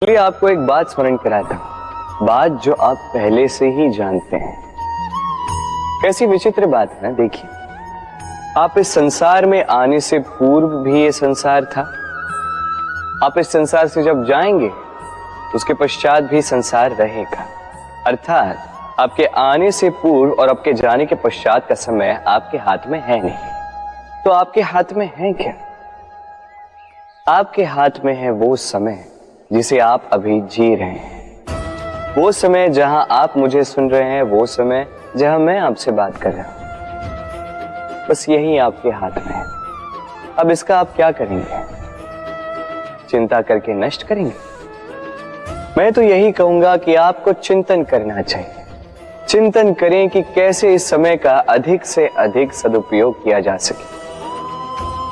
चलिए आपको एक बात स्मरण कराता हूं, बात जो आप पहले से ही जानते हैं। कैसी विचित्र बात है ना। देखिए, आप इस संसार में आने से पूर्व भी ये संसार था। आप इस संसार से जब जाएंगे उसके पश्चात भी संसार रहेगा। अर्थात आपके आने से पूर्व और आपके जाने के पश्चात का समय आपके हाथ में है नहीं। तो आपके हाथ में है क्या? आपके हाथ में है वो समय जिसे आप अभी जी रहे हैं, वो समय जहां आप मुझे सुन रहे हैं, वो समय जहां मैं आपसे बात कर रहा हूं। बस यही आपके हाथ में है। अब इसका आप क्या करेंगे? चिंता करके नष्ट करेंगे? मैं तो यही कहूंगा कि आपको चिंतन करना चाहिए। चिंतन करें कि कैसे इस समय का अधिक से अधिक सदुपयोग किया जा सके,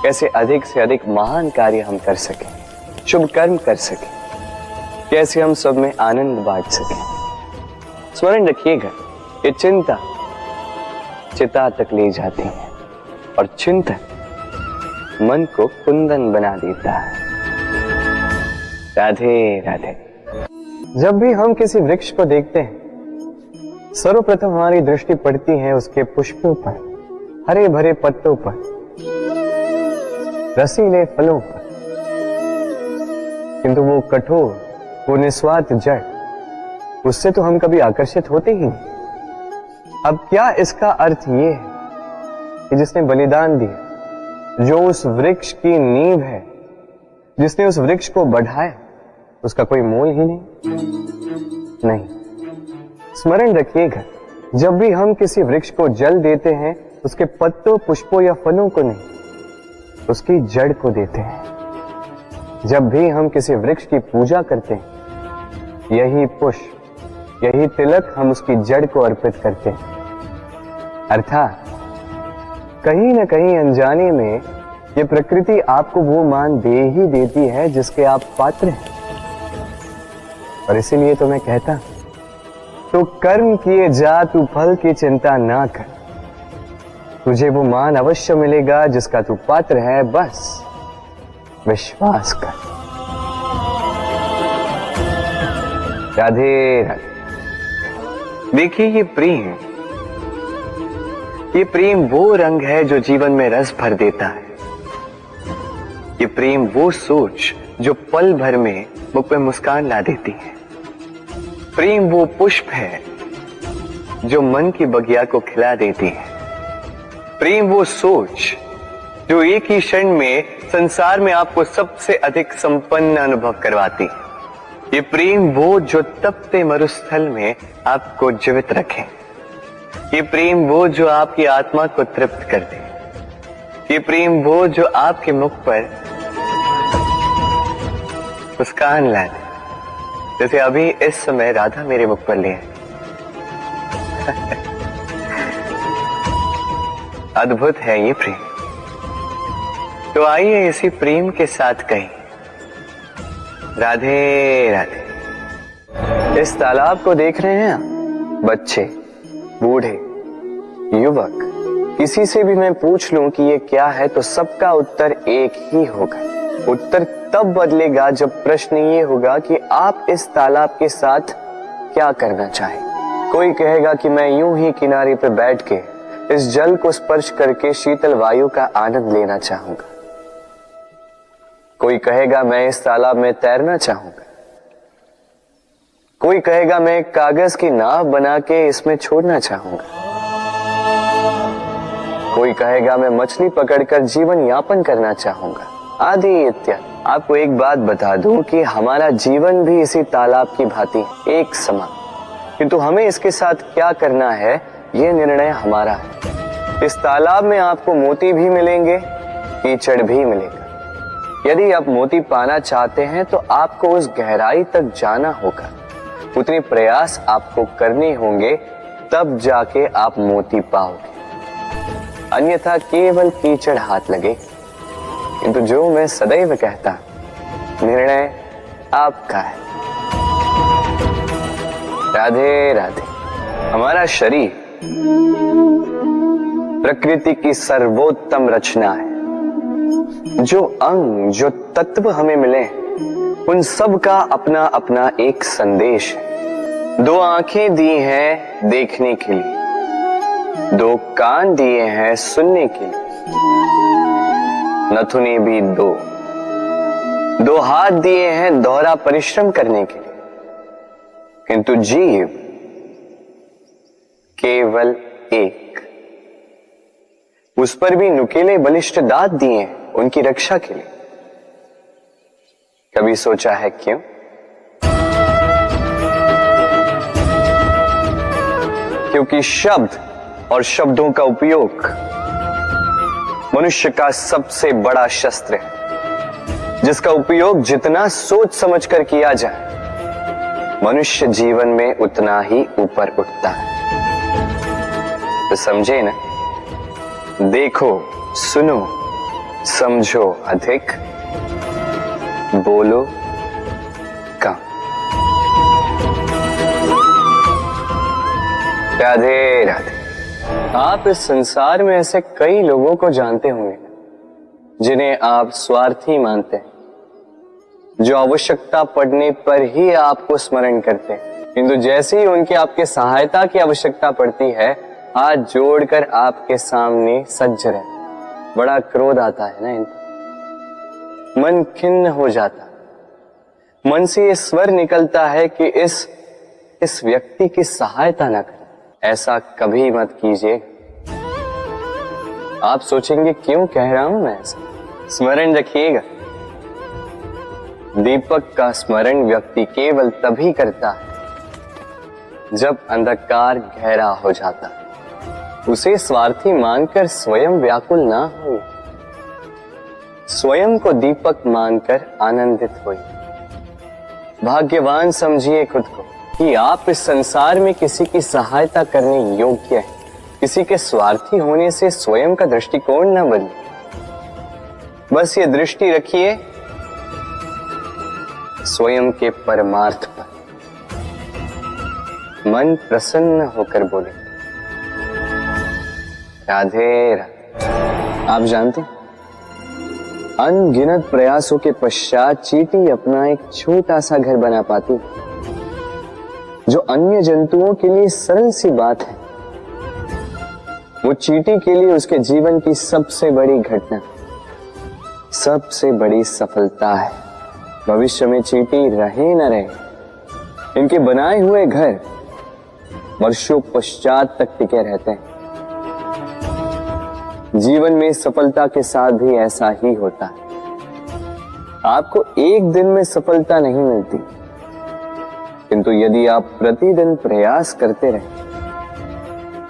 कैसे अधिक से अधिक महान कार्य हम कर सकें, शुभ कर्म कर सकें, कैसे हम सब में आनंद बांट सकें। स्मरण रखिएगा, ये चिंता चिता तक ले जाती है और चिंतन मन को कुंदन बना देता है। राधे राधे। जब भी हम किसी वृक्ष को देखते हैं, सर्वप्रथम हमारी दृष्टि पड़ती है उसके पुष्पों पर, हरे भरे पत्तों पर, रसीले फलों पर। किंतु वो कठोर, वो निस्वार्थ जड़, उससे तो हम कभी आकर्षित होते ही नहीं। अब क्या इसका अर्थ ये है कि जिसने बलिदान दिया, जो उस वृक्ष की नींव है, जिसने उस वृक्ष को बढ़ाया, उसका कोई मोल ही नहीं। स्मरण रखिएगा, जब भी हम किसी वृक्ष को जल देते हैं, उसके पत्तों, पुष्पों या फलों को नहीं, उसकी जड़ को देते हैं। जब भी हम किसी वृक्ष की पूजा करते हैं, यही पुष्प, यही तिलक हम उसकी जड़ को अर्पित करते हैं। अर्थात कहीं न कहीं अनजाने में ये प्रकृति आपको वो मान दे ही देती है जिसके आप पात्र हैं। और इसीलिए तो मैं कहता, तो कर्म किए जा, तू फल की चिंता ना कर। तुझे वो मान अवश्य मिलेगा जिसका तू पात्र है, बस विश्वास कर। राधे राधे। देखिए, ये प्रेम वो रंग है जो जीवन में रस भर देता है। ये प्रेम वो सोच जो पल भर में मुख पे मुस्कान ला देती है। प्रेम वो पुष्प है जो मन की बगिया को खिला देती है। प्रेम वो सोच जो एक ही क्षण में संसार में आपको सबसे अधिक संपन्न अनुभव करवाती है। ये प्रेम वो जो तपते मरुस्थल में आपको जीवित रखे। ये प्रेम वो जो आपकी आत्मा को तृप्त कर दे। ये प्रेम वो जो आपके मुख पर मुस्कान ला दे, जैसे अभी इस समय राधा मेरे मुख पर ले है। अद्भुत है ये प्रेम। तो आइए इसी प्रेम के साथ कहें, राधे राधे। इस तालाब को देख रहे हैं आप? बच्चे, बूढ़े, युवक, किसी से भी मैं पूछ लूं कि ये क्या है, तो सबका उत्तर एक ही होगा। उत्तर तब बदलेगा जब प्रश्न ये होगा कि आप इस तालाब के साथ क्या करना चाहें। कोई कहेगा कि मैं यूं ही किनारे पर बैठ के इस जल को स्पर्श करके शीतल वायु का आनंद लेना चाहूंगा। कोई कहेगा मैं इस तालाब में तैरना चाहूंगा। कोई कहेगा मैं एक कागज की नाव बना के इसमें छोड़ना चाहूंगा। कोई कहेगा मैं मछली पकड़कर जीवन यापन करना चाहूंगा, आदि इत्यादि। आपको एक बात बता दूं कि हमारा जीवन भी इसी तालाब की भांति एक समान, किंतु हमें इसके साथ क्या करना है, यह निर्णय हमारा है। इस तालाब में आपको मोती भी मिलेंगे, कीचड़ भी मिलेगा। यदि आप मोती पाना चाहते हैं तो आपको उस गहराई तक जाना होगा, उतने प्रयास आपको करने होंगे, तब जाके आप मोती पाओगे। अन्यथा केवल कीचड़ हाथ लगे। किंतु जो मैं सदैव कहता, निर्णय आपका है। राधे राधे। हमारा शरीर प्रकृति की सर्वोत्तम रचना है। जो अंग, जो तत्व हमें मिले, उन सब का अपना अपना एक संदेश है। दो आंखें दी हैं देखने के लिए, दो कान दिए हैं सुनने के लिए, नथुने भी दो, दो हाथ दिए हैं दोहरा परिश्रम करने के लिए, किंतु जीव केवल एक। उस पर भी नुकीले बलिष्ठ दांत दिए हैं उनकी रक्षा के लिए। कभी सोचा है क्यों? क्योंकि शब्द और शब्दों का उपयोग मनुष्य का सबसे बड़ा शस्त्र है, जिसका उपयोग जितना सोच समझकर किया जाए मनुष्य जीवन में उतना ही ऊपर उठता है। तो समझे ना, देखो सुनो समझो अधिक, बोलो कम। राधे राधे। आप इस संसार में ऐसे कई लोगों को जानते होंगे जिन्हें आप स्वार्थी मानते हैं, जो आवश्यकता पड़ने पर ही आपको स्मरण करते हैं, किंतु जैसे ही उनकी आपके सहायता की आवश्यकता पड़ती है हाथ जोड़कर आपके सामने सज्ज रहे। बड़ा क्रोध आता है ना इनको, मन खिन्न हो जाता, मन से ये स्वर निकलता है कि इस व्यक्ति की सहायता ना करें। ऐसा कभी मत कीजिए। आप सोचेंगे क्यों कह रहा हूं मैं ऐसा? स्मरण रखिएगा, दीपक का स्मरण व्यक्ति केवल तभी करता है जब अंधकार गहरा हो जाता है। उसे स्वार्थी मानकर स्वयं व्याकुल ना हो, स्वयं को दीपक मानकर आनंदित होइए। भाग्यवान समझिए खुद को कि आप इस संसार में किसी की सहायता करने योग्य हैं। किसी के स्वार्थी होने से स्वयं का दृष्टिकोण न बदले। बस ये दृष्टि रखिए स्वयं के परमार्थ पर। मन प्रसन्न होकर बोले राधे राधे। आप जानते हैं, अनगिनत प्रयासों के पश्चात चींटी अपना एक छोटा सा घर बना पाती, जो अन्य जंतुओं के लिए सरल सी बात है। वो चींटी के लिए उसके जीवन की सबसे बड़ी घटना, सबसे बड़ी सफलता है। भविष्य में चींटी रहे न रहे, इनके बनाए हुए घर वर्षों पश्चात तक टिके रहते हैं। जीवन में सफलता के साथ भी ऐसा ही होता है। आपको एक दिन में सफलता नहीं मिलती, किंतु यदि आप प्रतिदिन प्रयास करते रहे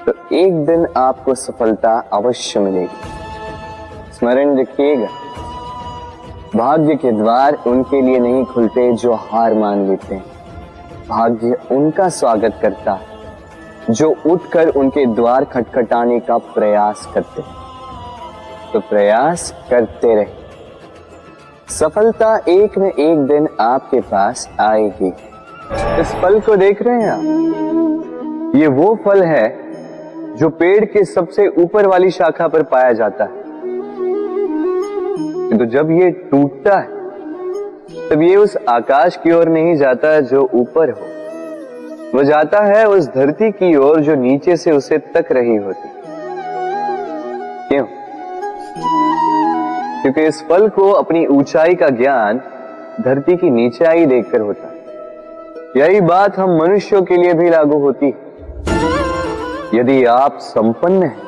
तो एक दिन आपको सफलता अवश्य मिलेगी। स्मरण रखिएगा, भाग्य के द्वार उनके लिए नहीं खुलते जो हार मान लेते हैं। भाग्य उनका स्वागत करता है जो उठकर उनके द्वार खटखटाने का प्रयास करते हैं। तो प्रयास करते रहे, सफलता एक न एक दिन आपके पास आएगी। इस फल को देख रहे हैं आप? ये वो फल है जो पेड़ के सबसे ऊपर वाली शाखा पर पाया जाता है, तो जब ये टूटता है तब ये उस आकाश की ओर नहीं जाता जो ऊपर हो, वो जाता है उस धरती की ओर जो नीचे से उसे तक रही होती। क्यों? क्योंकि इस फल को अपनी ऊंचाई का ज्ञान धरती की नीचाई देखकर होता है। यही बात हम मनुष्यों के लिए भी लागू होती है। यदि आप संपन्न हैं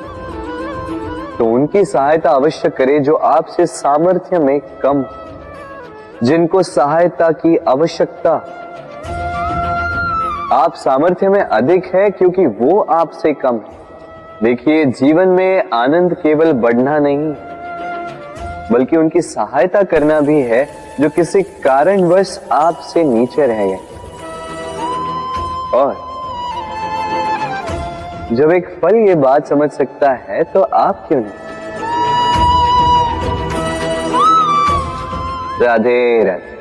तो उनकी सहायता अवश्य करें जो आपसे सामर्थ्य में कम, जिनको सहायता की आवश्यकता। आप सामर्थ्य में अधिक है क्योंकि वो आपसे कम है। देखिए, जीवन में आनंद केवल बढ़ना नहीं बल्कि उनकी सहायता करना भी है जो किसी कारणवश आपसे नीचे रह गए। और जब एक फल ये बात समझ सकता है तो आप क्यों नहीं? राधे राधे।